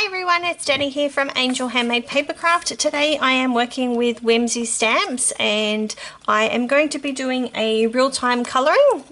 Hi everyone, it's Deni here from Angel Handmade Papercraft. Today I am working with Whimsy stamps and I am going to be doing a real-time colouring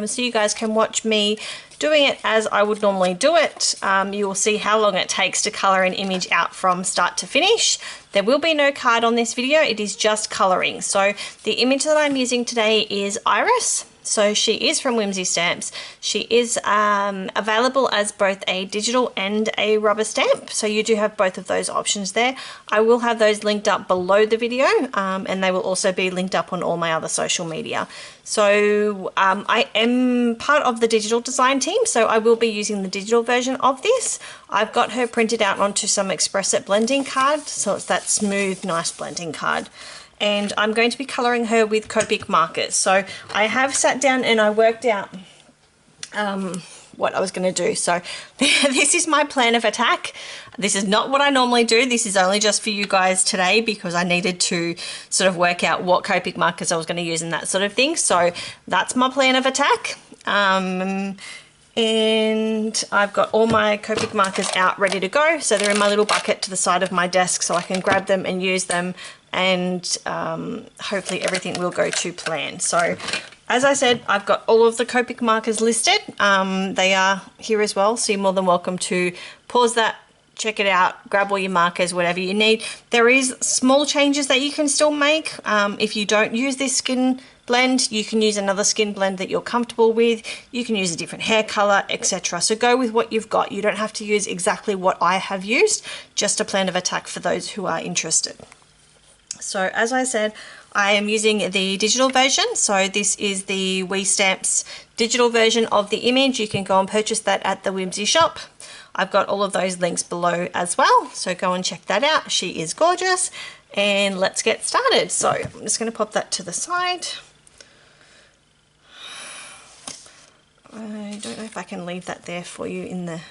so you guys can watch me doing it as I would normally do it. You will see how long it takes to colour an image out from start to finish. There will be no card on this video, it is just colouring. So the image that I'm using today is Iris. So she is from Whimsy Stamps. She is available as both a digital and a rubber stamp. So you do have both of those options there. I will have those linked up below the video and they will also be linked up on all my other social media. So I am part of the digital design team, so I will be using the digital version of this. I've got her printed out onto some Express-It blending card, so it's that smooth, nice blending card. And I'm going to be colouring her with Copic markers. So I have sat down and I worked out what I was going to do. So this is my plan of attack. This is not what I normally do. This is only just for you guys today because I needed to sort of work out what Copic markers I was going to use and that sort of thing. So that's my plan of attack. And I've got all my Copic markers out ready to go. So they're in my little bucket to the side of my desk so I can grab them and use them, and hopefully everything will go to plan. So as I said, I've got all of the Copic markers listed. They are here as well, so you're more than welcome to pause that, check it out, grab all your markers, whatever you need. There is small changes that you can still make. If you don't use this skin blend, you can use another skin blend that you're comfortable with. You can use a different hair color, etc. So go with what you've got. You don't have to use exactly what I have used, just a plan of attack for those who are interested. So as I said, I am using the digital version. So this is the WeStamps digital version of the image. You can go and purchase that at the Whimsy shop. I've got all of those links below as well, so go and check that out. She is gorgeous, and let's get started. So I'm just going to pop that to the side. I don't know if I can leave that there for you in the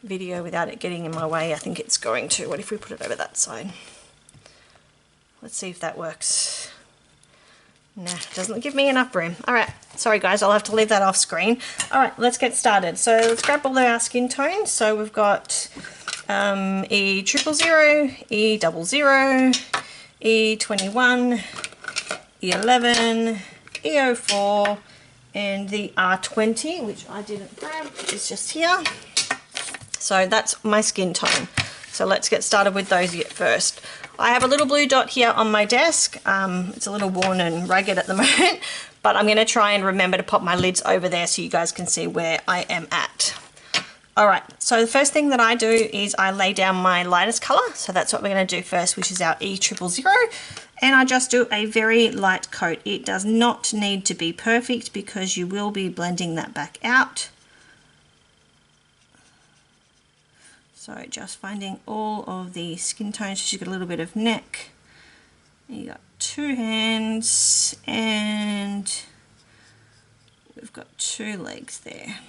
video without it getting in my way. I think it's going to. What if we put it over that side? Let's see if that works. Nah, doesn't give me enough room. Alright, sorry guys, I'll have to leave that off screen. Alright, let's get started. So let's grab all our skin tones. So we've got E000, E00, E21, E11, E04, and the R20, which I didn't grab, is just here. So that's my skin tone. So let's get started with those first. I have a little blue dot here on my desk. It's a little worn and ragged at the moment, but I'm going to try and remember to pop my lids over there so you guys can see where I am at. Alright, so the first thing that I do is I lay down my lightest colour. So that's what we're going to do first, which is our E000. And I just do a very light coat. It does not need to be perfect because you will be blending that back out. So just finding all of the skin tones. She's got a little bit of neck. You got two hands and we've got two legs there.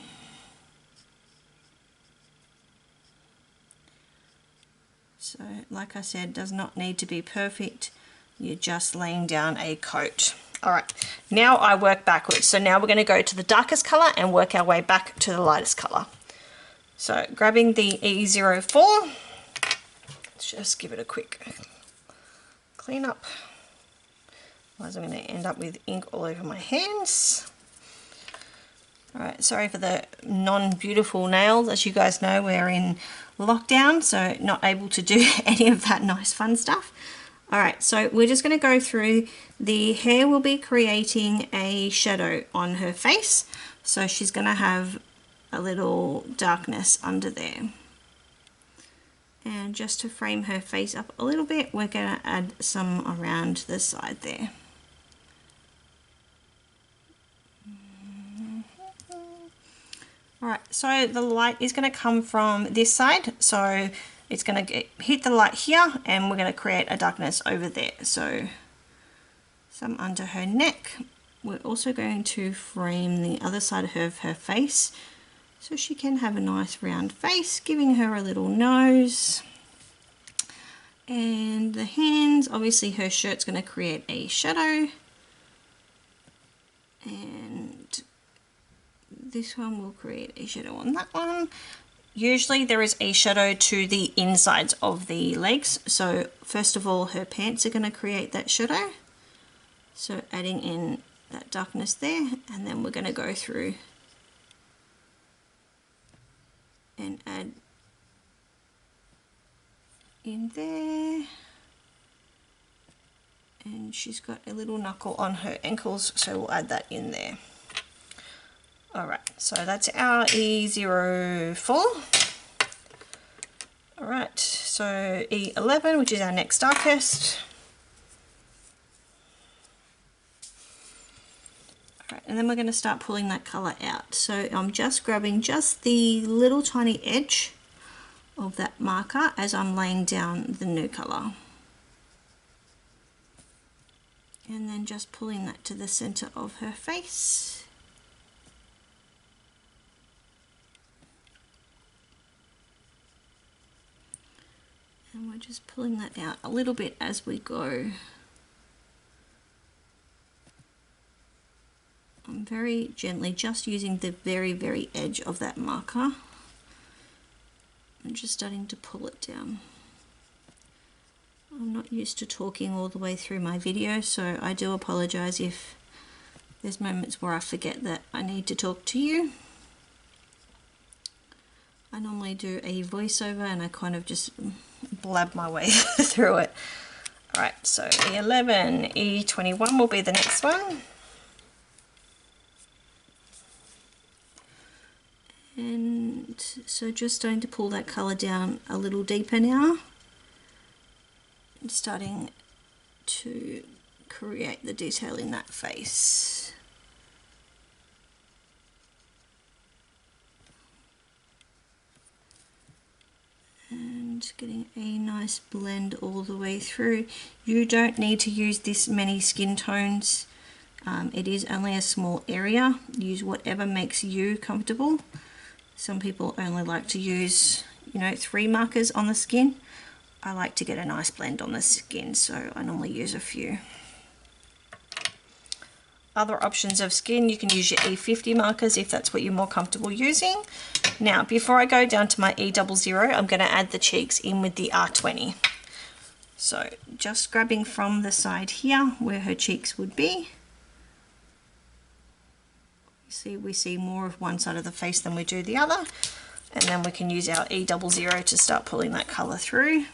So like I said, does not need to be perfect. You're just laying down a coat. Alright, now I work backwards. So now we're going to go to the darkest colour and work our way back to the lightest colour. So grabbing the E04, let's just give it a quick clean up. Otherwise I'm going to end up with ink all over my hands. Alright, sorry for the non-beautiful nails. As you guys know, we're in lockdown, so not able to do any of that nice fun stuff. Alright, so we're just going to go through. The hair will be creating a shadow on her face. So she's going to have a little darkness under there. And just to frame her face up a little bit, we're going to add some around the side there. Alright, so the light is going to come from this side, so it's going to hit the light here and we're going to create a darkness over there. So some under her neck. We're also going to frame the other side of her face so she can have a nice round face, giving her a little nose. And the hands, obviously her shirt's going to create a shadow. And this one will create a shadow on that one. usually there is a shadow to the insides of the legs. So first of all, her pants are going to create that shadow. So adding in that darkness there, and then we're going to go through and add in there. And she's got a little knuckle on her ankles, so we'll add that in there. Alright, so that's our E04. Alright, so E11, which is our next darkest. Alright, and then we're going to start pulling that colour out. So I'm just grabbing just the little tiny edge of that marker as I'm laying down the new colour. And then just pulling that to the centre of her face. And we're just pulling that out a little bit as we go. I'm very gently just using the very edge of that marker. I'm just starting to pull it down. I'm not used to talking all the way through my video, so I do apologise if there's moments where I forget that I need to talk to you. I normally do a voiceover and I kind of just blab my way through it. Alright, so E11, E21 will be the next one. And so just starting to pull that colour down a little deeper now. And starting to create the detail in that face. And getting a nice blend all the way through. You don't need to use this many skin tones. It is only a small area. Use whatever makes you comfortable. Some people only like to use, 3 markers on the skin. I like to get a nice blend on the skin, so I normally use a few. Other options of skin, you can use your E50 markers if that's what you're more comfortable using. Now, before I go down to my E00, I'm going to add the cheeks in with the R20. So just grabbing from the side here where her cheeks would be. See, we see more of one side of the face than we do the other. And then we can use our E00 to start pulling that colour through.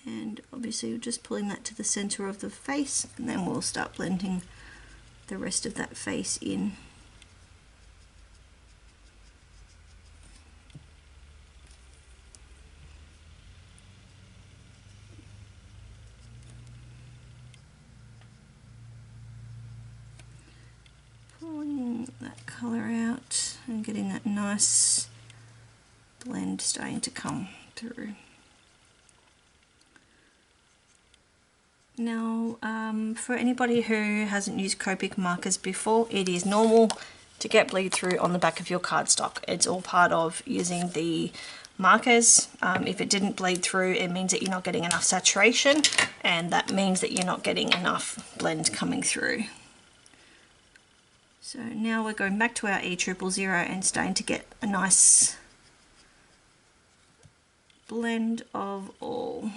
And obviously we're just pulling that to the centre of the face, and then we'll start blending the rest of that face in. Pulling that colour out and getting that nice blend starting to come through. Now, for anybody who hasn't used Copic markers before, it is normal to get bleed through on the back of your cardstock. It's all part of using the markers. If it didn't bleed through, it means that you're not getting enough saturation, and that means that you're not getting enough blend coming through. So now we're going back to our E000 and starting to get a nice blend of all.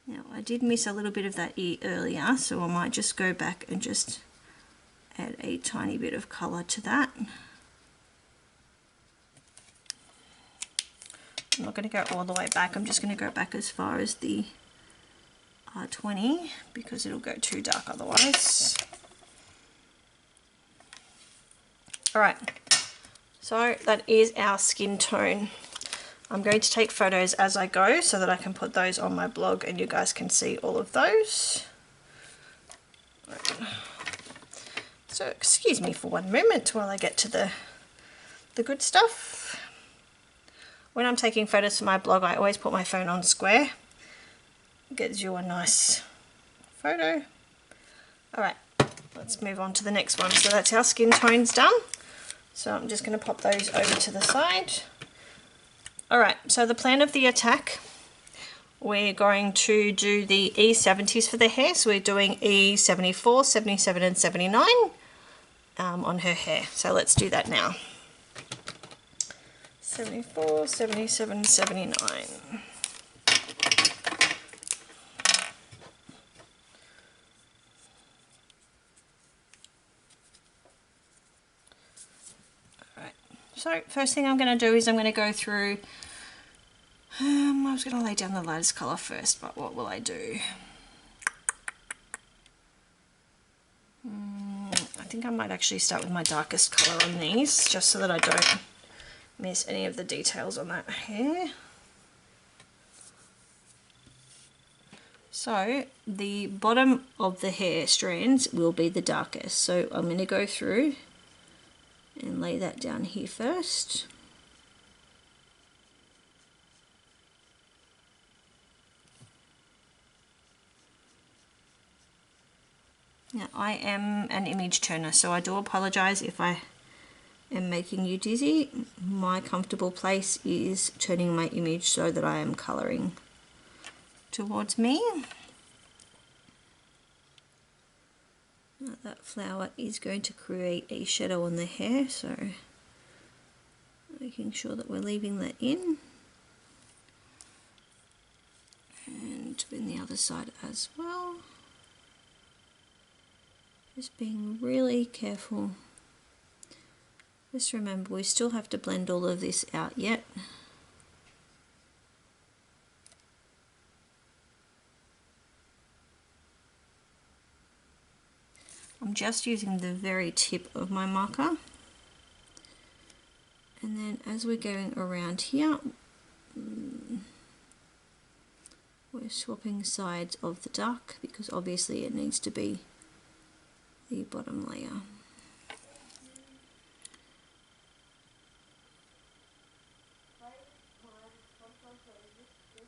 Now I did miss a little bit of that E earlier, so I might just go back and just add a tiny bit of colour to that. I'm not going to go all the way back, I'm just going to go back as far as the R20 because it'll go too dark otherwise. Alright, so that is our skin tone. I'm going to take photos as I go so that I can put those on my blog and you guys can see all of those. So excuse me for one moment while I get to the good stuff. When I'm taking photos for my blog, I always put my phone on square. It gives you a nice photo. Alright, let's move on to the next one. So that's our skin tones done. So I'm just going to pop those over to the side. Alright, so the plan of the attack, we're going to do the E70s for the hair. So we're doing E74, 77 and 79 on her hair. So let's do that now. 74, 77, 79. Alright, so first thing I'm going to do is I'm going to go through, I was going to lay down the lightest colour first, but what will I do? I think I might actually start with my darkest colour on these, just so that I don't miss any of the details on that hair. So the bottom of the hair strands will be the darkest, so I'm going to go through and lay that down here first. Now I am an image turner, so I do apologise if I am making you dizzy. My comfortable place is turning my image so that I am colouring towards me. Now that flower is going to create a shadow on the hair, so making sure that we're leaving that in. And doing the other side as well. Just being really careful. Just remember, we still have to blend all of this out yet. I'm just using the very tip of my marker. And then as we're going around here, we're swapping sides of the dark because obviously it needs to be the bottom layer.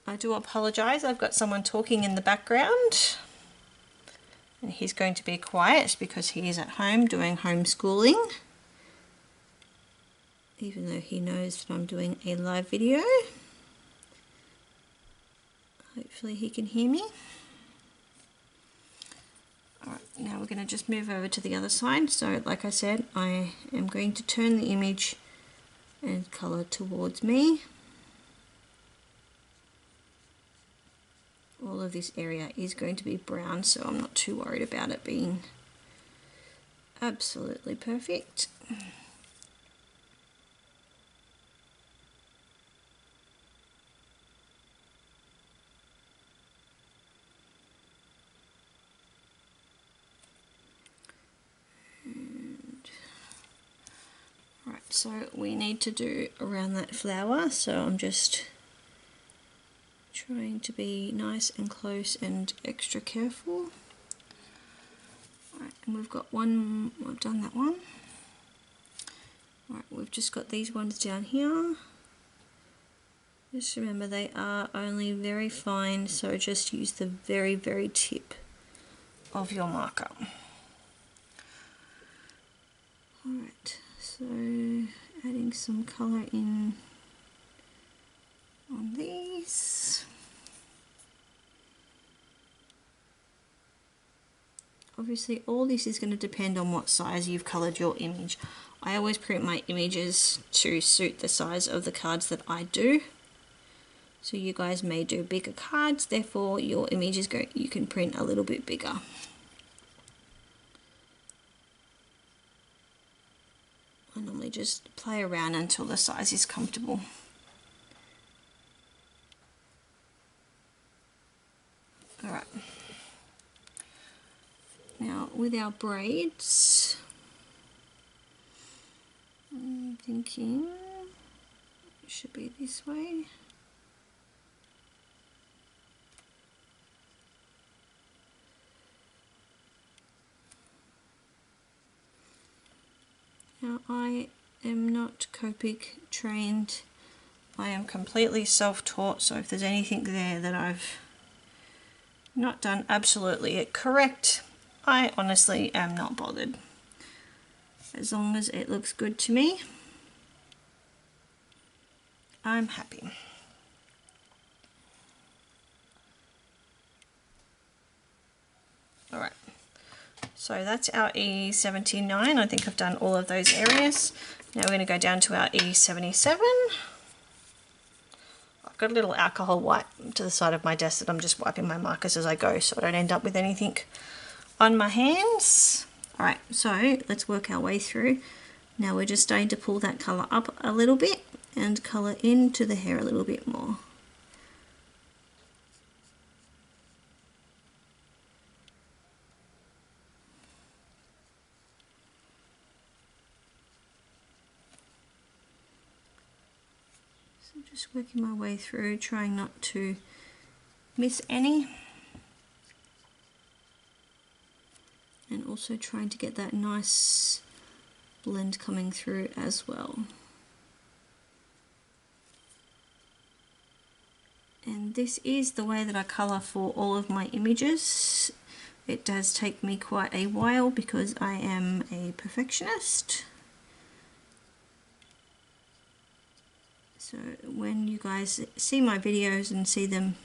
I do apologise, I've got someone talking in the background and he's going to be quiet because he is at home doing homeschooling, even though he knows that I'm doing a live video. Hopefully he can hear me. Alright, now we're going to just move over to the other side. So like I said, I am going to turn the image and colour towards me. All of this area is going to be brown, so I'm not too worried about it being absolutely perfect. Right, so we need to do around that flower, so I'm just trying to be nice and close and extra careful. Right, and we've got one, I've done that one. Right, we've just got these ones down here. Just remember they are only very fine, so just use the very, very tip of your marker. Alright, so adding some colour in on these. Obviously all this is going to depend on what size you've coloured your image. I always print my images to suit the size of the cards that I do. So you guys may do bigger cards, therefore your image is you can print a little bit bigger. I normally just play around until the size is comfortable. Alright. Now with our braids, I'm thinking it should be this way. Now I am not Copic trained, I am completely self-taught, so if there's anything there that I've not done absolutely correct, I honestly am not bothered. As long as it looks good to me, I'm happy. So that's our E79. I think I've done all of those areas. Now we're going to go down to our E77. I've got a little alcohol wipe to the side of my desk that I'm just wiping my markers as I go so I don't end up with anything on my hands. Alright, so let's work our way through. Now we're just starting to pull that colour up a little bit and colour into the hair a little bit more. So just working my way through, trying not to miss any. And also trying to get that nice blend coming through as well. And this is the way that I colour for all of my images. It does take me quite a while because I am a perfectionist. So when you guys see my videos and see them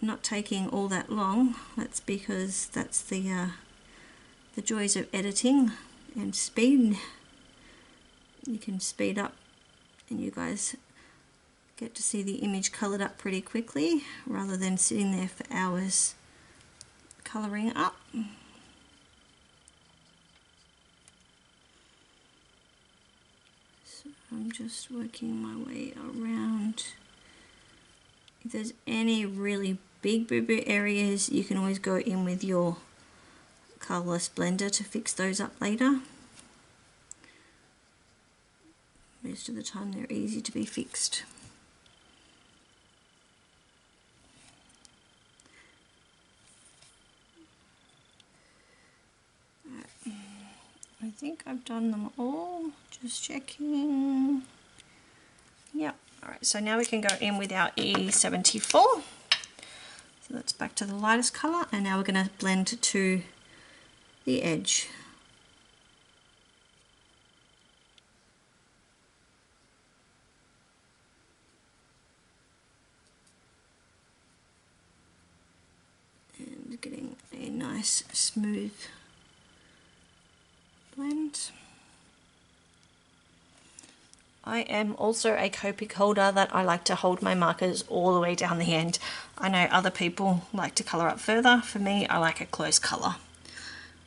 not taking all that long, that's because that's the joys of editing and speed. You can speed up and you guys get to see the image coloured up pretty quickly rather than sitting there for hours colouring up. So I'm just working my way around. If there's any really big boo-boo areas, you can always go in with your colourless blender to fix those up later. Most of the time they're easy to be fixed. I think I've done them all, just checking. Yep, alright, so now we can go in with our E74. So that's back to the lightest colour, and now we're going to blend to the edge. And getting a nice smooth blend. I am also a Copic holder that I like to hold my markers all the way down the end. I know other people like to colour up further. For me, I like a close colour.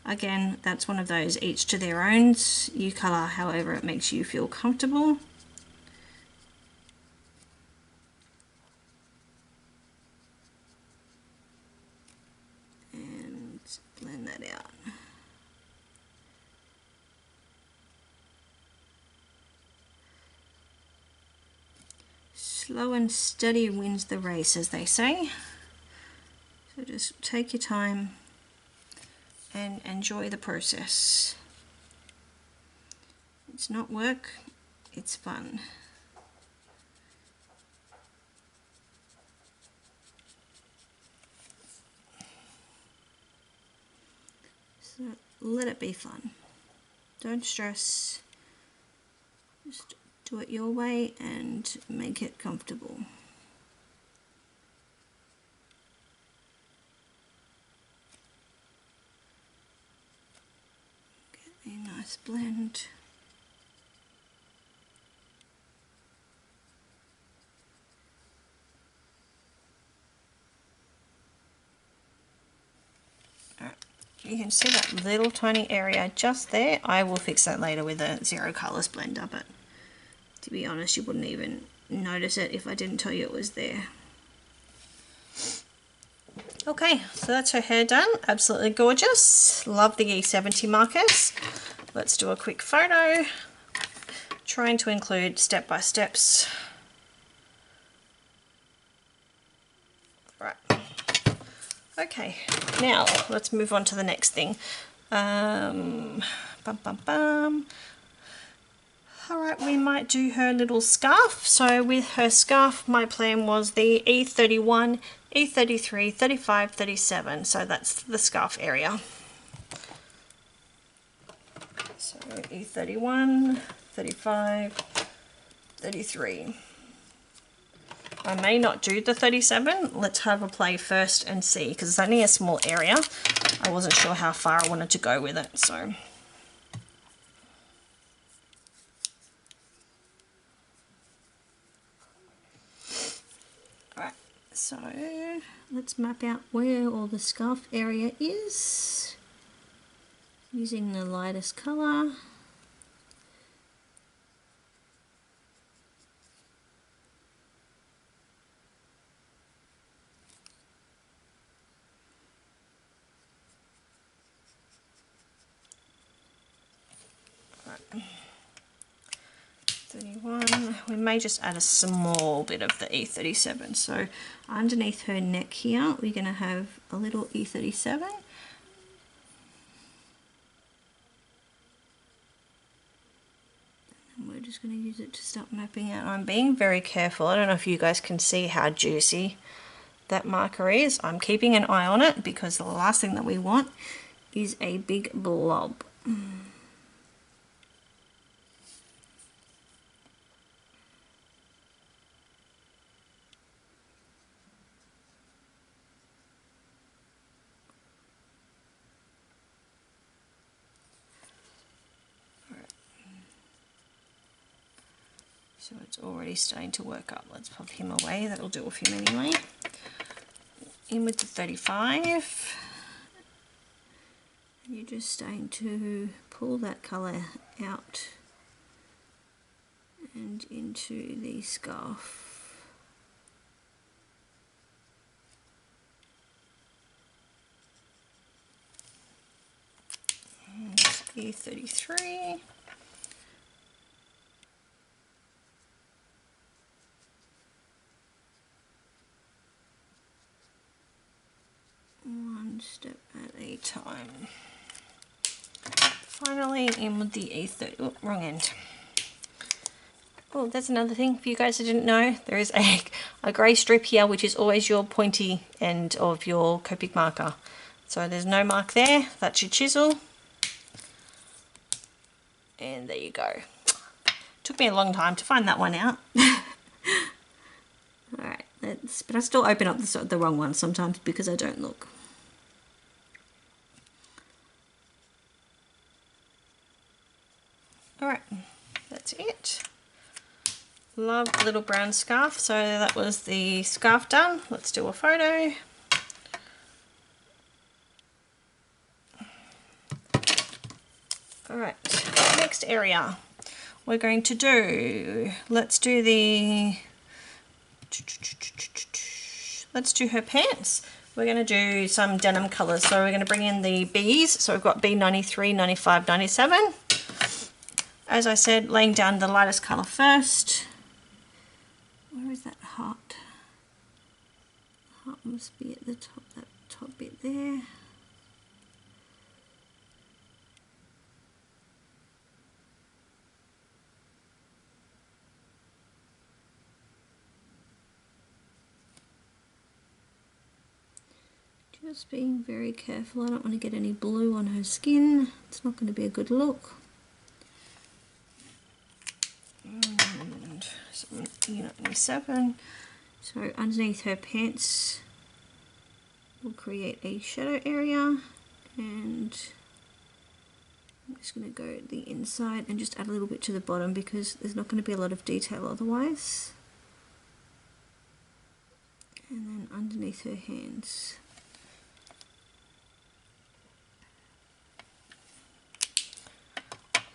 Again, that's one of those each to their own. You colour however it makes you feel comfortable. And blend that out. Slow and steady wins the race, as they say. So just take your time and enjoy the process. It's not work, it's fun. So let it be fun. Don't stress. Just do it your way and make it comfortable. Get a nice blend. Alright, you can see that little tiny area just there. I will fix that later with a zero colours blender, but to be honest, you wouldn't even notice it if I didn't tell you it was there. Okay, so that's her hair done. Absolutely gorgeous. Love the E70 markers. Let's do a quick photo. Trying to include step-by-steps. Right. Okay, now let's move on to the next thing. Alright, we might do her little scarf. So with her scarf, my plan was the E31, E33, 35, 37. So that's the scarf area. So E31, 35, 33. I may not do the 37. Let's have a play first and see, because it's only a small area. I wasn't sure how far I wanted to go with it, so. Alright, so let's map out where all the scarf area is using the lightest colour. Right. 31. We may just add a small bit of the E37. So underneath her neck here, we're going to have a little E37. And we're just going to use it to start mapping out. I'm being very careful. I don't know if you guys can see how juicy that marker is. I'm keeping an eye on it because the last thing that we want is a big blob. So it's already starting to work up. Let's pop him away. That'll do with him anyway. In with the 35. You're just starting to pull that colour out and into the scarf. And E33. One step at a time. Finally in with the E30, oh, wrong end. Oh, that's another thing for you guys that didn't know. There is a grey strip here, which is always your pointy end of your Copic marker. So there's no mark there, that's your chisel. And there you go. Took me a long time to find that one out. Alright, but I still open up the wrong one sometimes because I don't look. Alright, that's it. Love the little brown scarf. So that was the scarf done. Let's do a photo. Alright, next area. We're going to do, let's do her pants. We're going to do some denim colours. So we're going to bring in the Bs. So we've got B93, 95, 97. As I said, laying down the lightest colour first. Where is that heart? Heart must be at the top, that top bit there. Just being very careful. I don't want to get any blue on her skin. It's not going to be a good look. And some E97. So underneath her pants we'll create a shadow area, and I'm just going to go the inside and just add a little bit to the bottom because there's not going to be a lot of detail otherwise. And then underneath her hands.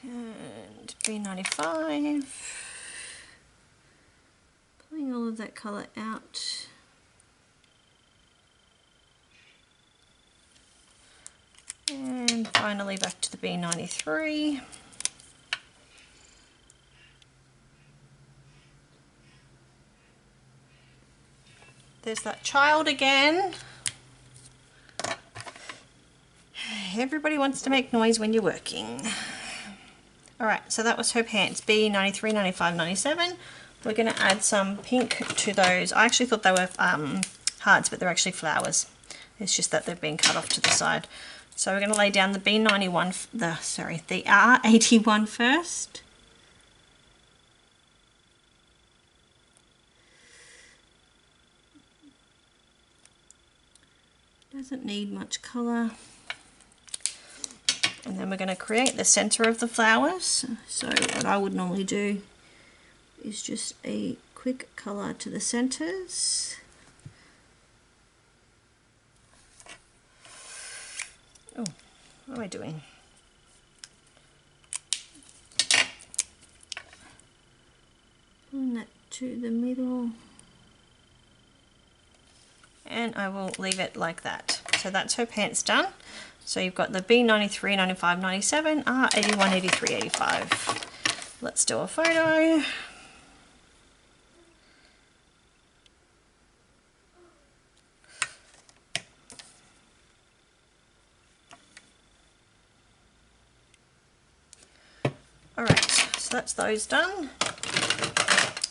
And B95, pulling all of that colour out. And finally back to the B93. There's that child again. Everybody wants to make noise when you're working. Alright, so that was her pants, B93, 95, 97. We're going to add some pink to those. I actually thought they were hearts, but they're actually flowers. It's just that they've been cut off to the side. So we're going to lay down the B91, the R81 first. Doesn't need much colour. And then we're going to create the centre of the flowers. So what I would normally do is just a quick colour to the centres. Oh, what am I doing? Pulling that to the middle. And I will leave it like that. So that's her pants done. So you've got the B93, 95, 97, R81, 83, 85. Let's do a photo. Alright, so that's those done.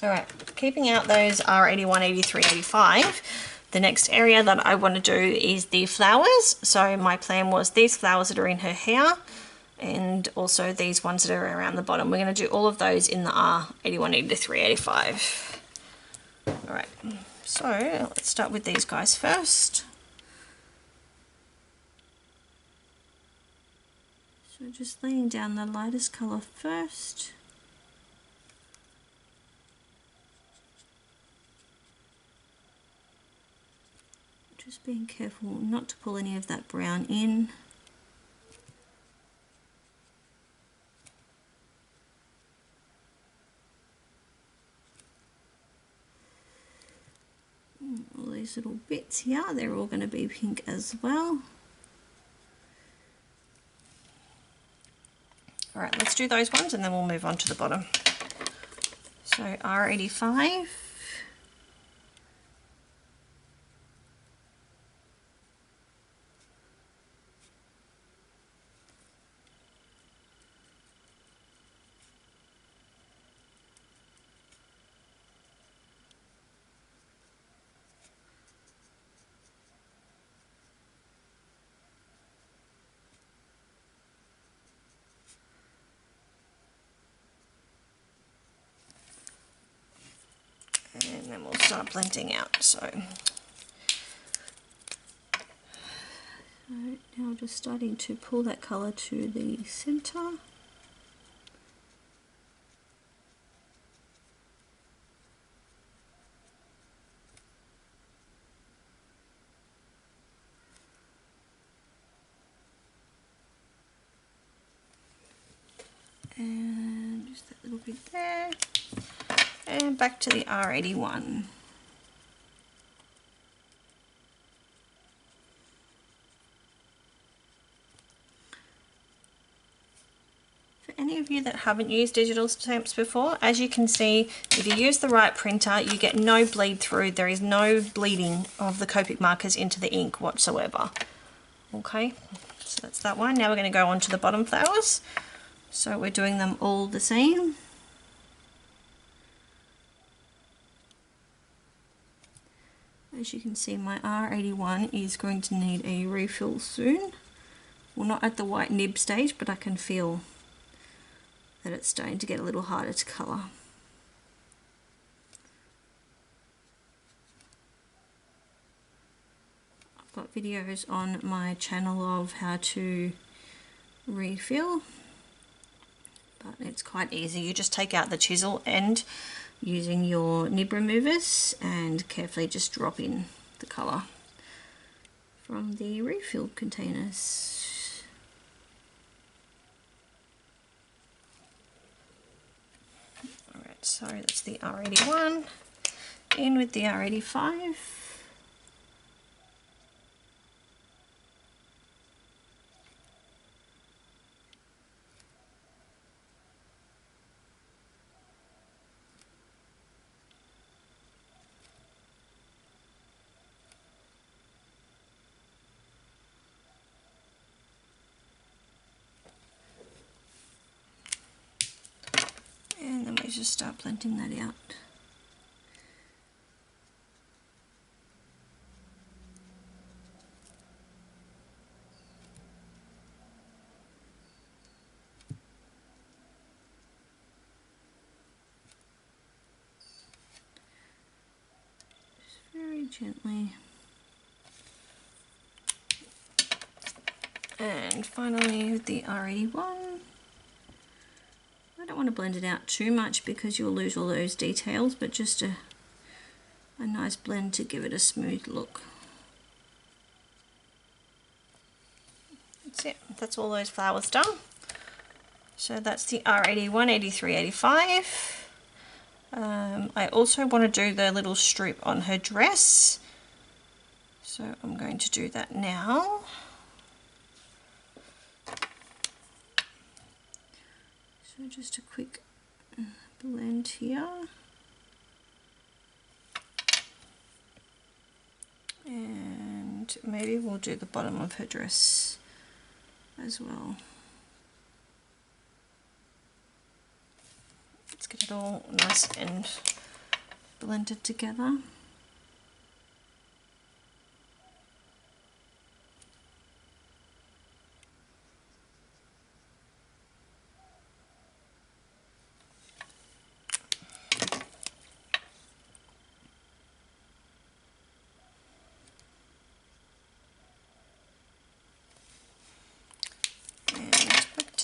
Alright, keeping out those R81, 83, 85. The next area that I want to do is the flowers. So my plan was these flowers that are in her hair and also these ones that are around the bottom. We're going to do all of those in the R81, 83, 85. Alright, so let's start with these guys first. So just laying down the lightest colour first. Just being careful not to pull any of that brown in. All these little bits here, they're all going to be pink as well. Alright, let's do those ones and then we'll move on to the bottom. So R85. And then we'll start blending out. So now just starting to pull that colour to the centre. And just that little bit there. And back to the R81. For any of you that haven't used digital stamps before, as you can see, if you use the right printer, you get no bleed through. There is no bleeding of the Copic markers into the ink whatsoever. Okay, so that's that one. Now we're going to go on to the bottom flowers. So we're doing them all the same. As you can see, my R81 is going to need a refill soon. Well, not at the white nib stage, but I can feel that it's starting to get a little harder to colour. I've got videos on my channel of how to refill, but it's quite easy. You just take out the chisel end using your nib removers and carefully just drop in the colour from the refill containers. Alright, so that's the R81, in with the R85. And then we just start blending that out. Just very gently. And finally with the R81. I don't want to blend it out too much because you'll lose all those details, but just a nice blend to give it a smooth look. That's it, that's all those flowers done. So that's the R81, 83, 85. I also want to do the little strip on her dress. So I'm going to do that now. So just a quick blend here. And maybe we'll do the bottom of her dress as well. Let's get it all nice and blended together.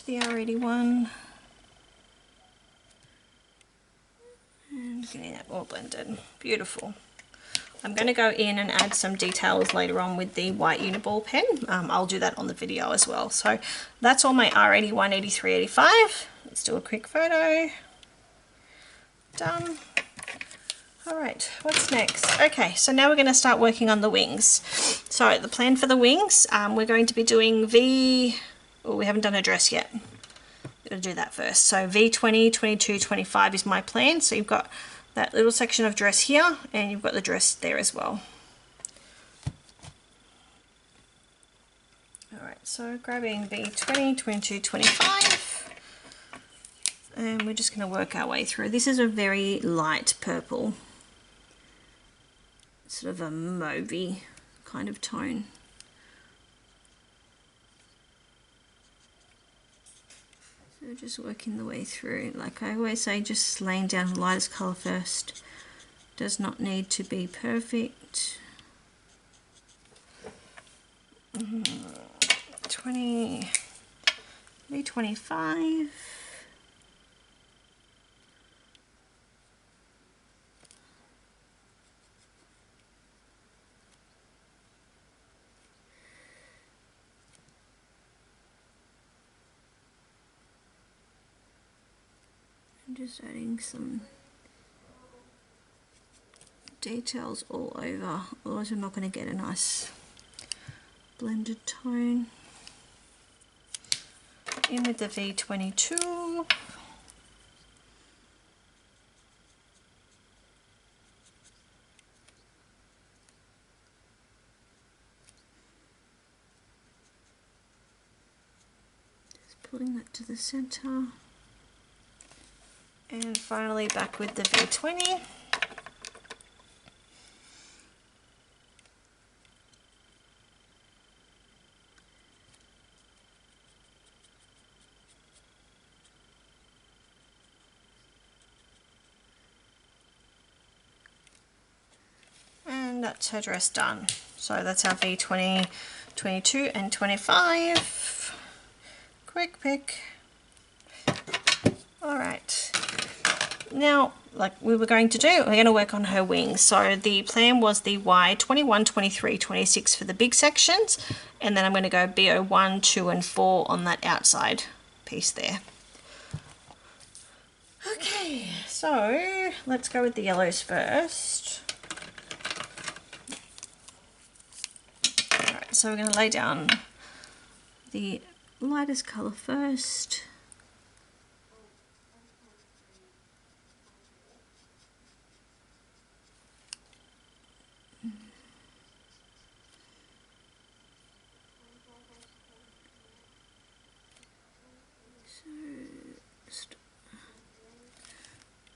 The R81 and getting that all blended. Beautiful. I'm going to go in and add some details later on with the white Uni-Ball pen. I'll do that on the video as well. So that's all my R81, 83, 85. Let's do a quick photo. Done. Alright, what's next? Okay, so now we're going to start working on the wings. So the plan for the wings, we're going to be doing we haven't done a dress yet. We're going to do that first. So V20, 22, 25 is my plan. So you've got that little section of dress here and you've got the dress there as well. Alright, so grabbing V20, 22, 25 and we're just going to work our way through. This is a very light purple, sort of a mauvey kind of tone. So just working the way through. Like I always say, just laying down the lightest colour first. Does not need to be perfect. 20, V25. Just adding some details all over, otherwise I'm not going to get a nice blended tone. In with the V22. Just pulling that to the center. And finally back with the V20. And that's her dress done. So that's our V20, 22 and 25. Quick pick. Alright. Now, like we were going to do, we're going to work on her wings. So the plan was the Y21, 23, 26 for the big sections, and then I'm going to go BO1, 2 and 4 on that outside piece there. Okay, so let's go with the yellows first. Alright, so we're going to lay down the lightest colour first.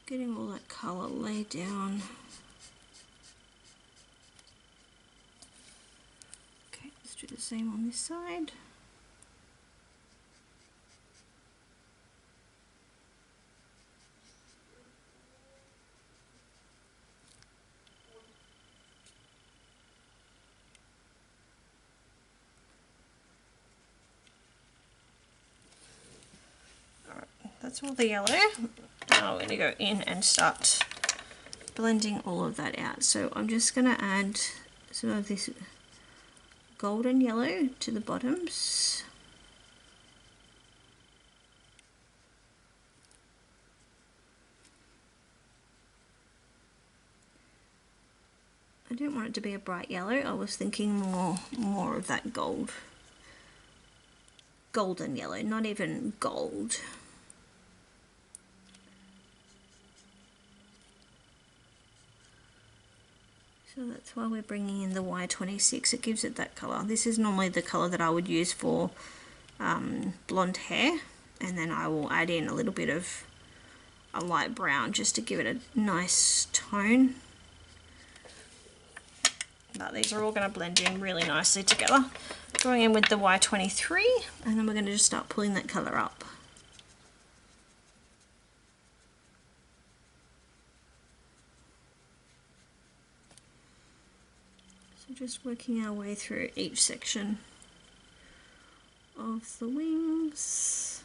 Getting all that colour laid down. Okay, let's do the same on this side. that's all the yellow. Now we're going to go in and start blending all of that out. So I'm just going to add some of this golden yellow to the bottoms. I don't want it to be a bright yellow. I was thinking more of that golden yellow, not even gold. So that's why we're bringing in the Y26. It gives it that colour. This is normally the colour that I would use for blonde hair, and then I will add in a little bit of a light brown just to give it a nice tone. But these are all going to blend in really nicely together. Going in with the Y23, and then we're going to just start pulling that colour up. So just working our way through each section of the wings.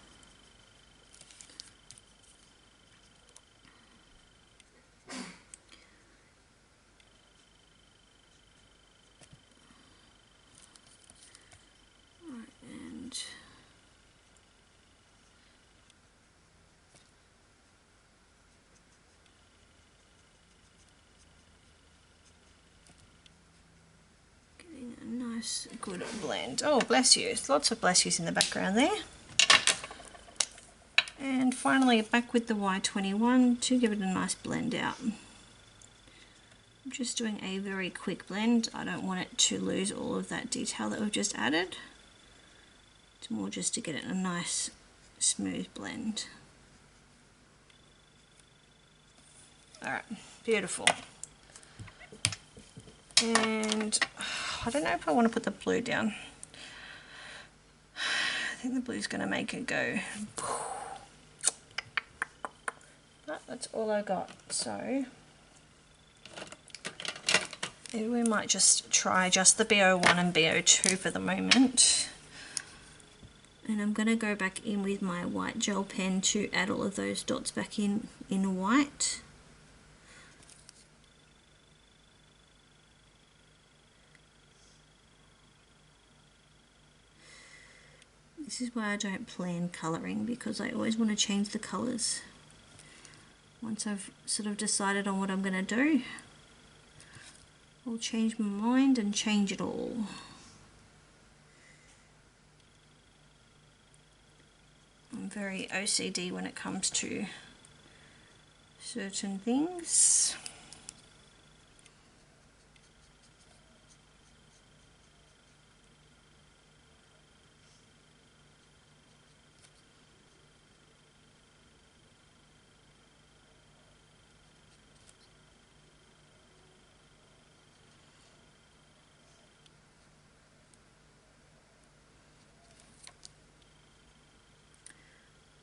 Good blend. Oh, bless you. Lots of bless yous in the background there. And finally back with the Y21 to give it a nice blend out. I'm just doing a very quick blend. I don't want it to lose all of that detail that we've just added. It's more just to get it a nice smooth blend. Alright, beautiful. And I don't know if I want to put the blue down. I think the blue's going to make it go. But that's all I got. So maybe we might just try just the BO1 and BO2 for the moment. And I'm going to go back in with my white gel pen to add all of those dots back in white. This is why I don't plan colouring, because I always want to change the colours. Once I've sort of decided on what I'm going to do, I'll change my mind and change it all. I'm very OCD when it comes to certain things.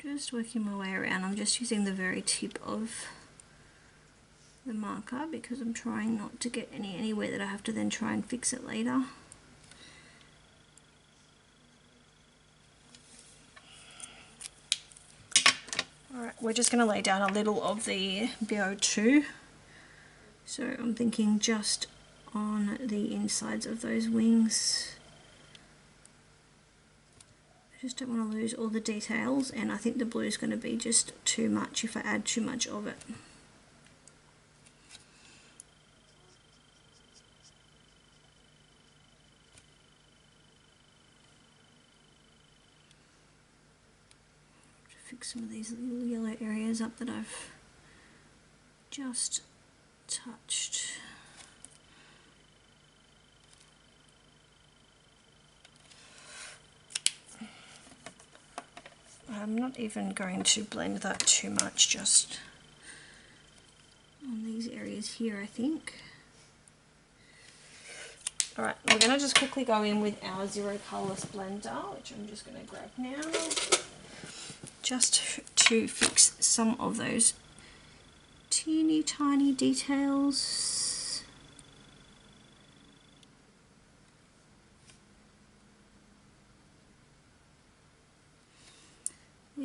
Just working my way around. I'm just using the very tip of the marker because I'm trying not to get anywhere that I have to then try and fix it later. Alright, we're just going to lay down a little of the BO2. So I'm thinking just on the insides of those wings. Just don't want to lose all the details, and I think the blue is going to be just too much if I add too much of it. To fix some of these little yellow areas up that I've just touched. I'm not even going to blend that too much, just on these areas here, I think. Alright, we're going to just quickly go in with our Zero Colours blender, which I'm just going to grab now, just to fix some of those teeny tiny details.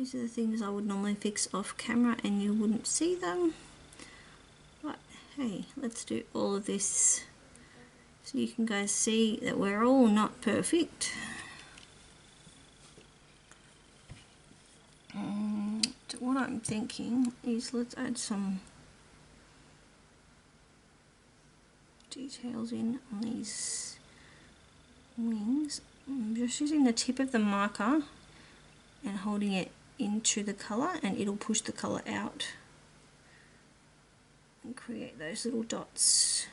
these are the things I would normally fix off camera and you wouldn't see them. But hey, let's do all of this so you can guys see that we're all not perfect. What I'm thinking is let's add some details in on these wings. I'm just using the tip of the marker and holding it into the colour, and it'll push the colour out and create those little dots.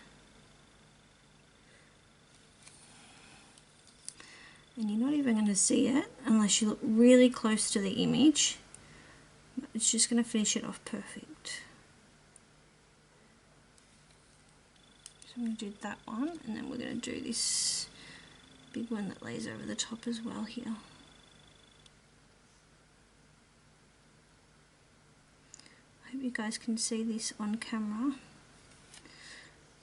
And you're not even going to see it unless you look really close to the image. But it's just going to finish it off perfect. So I'm going to do that one, and then we're going to do this big one that lays over the top as well here. I hope you guys can see this on camera.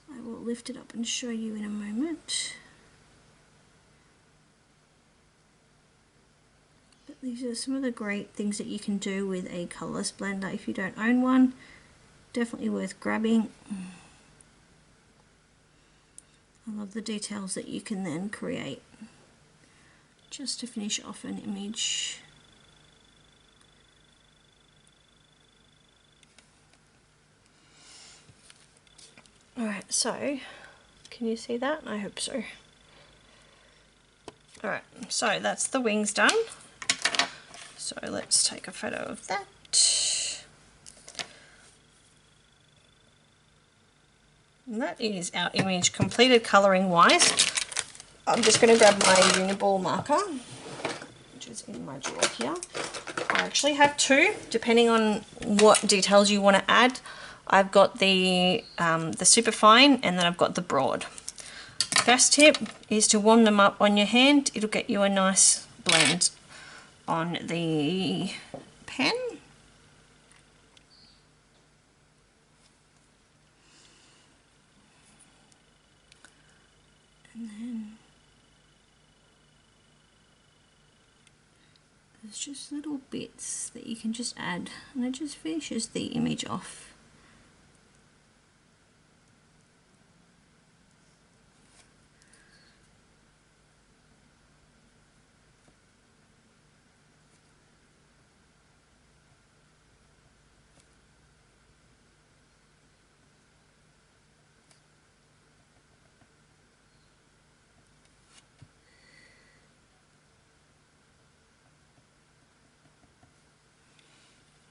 I will lift it up and show you in a moment. But these are some of the great things that you can do with a colourless blender. If you don't own one, definitely worth grabbing. I love the details that you can then create just to finish off an image. Alright, so can you see that? I hope so. Alright, so that's the wings done. So let's take a photo of that. And that is our image completed colouring wise. I'm just going to grab my Uni-Ball marker, which is in my drawer here. I actually have two, depending on what details you want to add. I've got the super fine, and then I've got the broad. First tip is to warm them up on your hand. It'll get you a nice blend on the pen. And then there's just little bits that you can just add, and it just finishes the image off.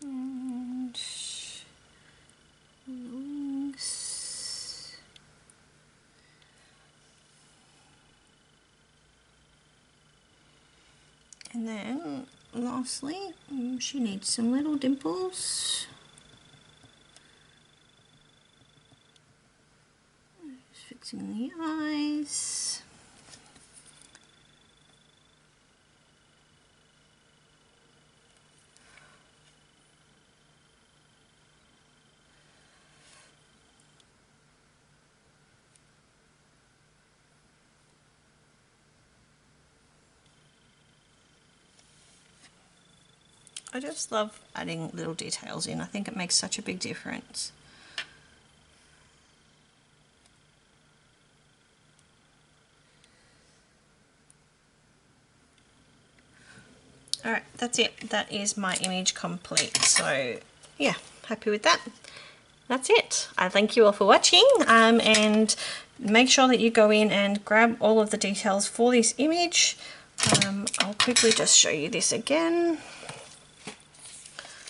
And wings. And then lastly, she needs some little dimples. Just fixing the eyes. I just love adding little details in. I think it makes such a big difference. Alright, that's it. That is my image complete. So yeah, happy with that. That's it. I thank you all for watching, and make sure that you go in and grab all of the details for this image. I'll quickly just show you this again.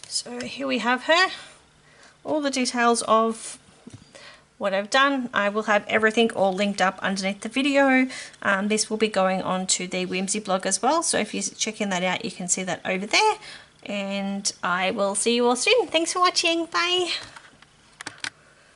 So here we have her, all the details of what I've done. I will have everything all linked up underneath the video. This will be going on to the Whimsy blog as well, so if you're checking that out, you can see that over there. And I will see you all soon. Thanks for watching. Bye.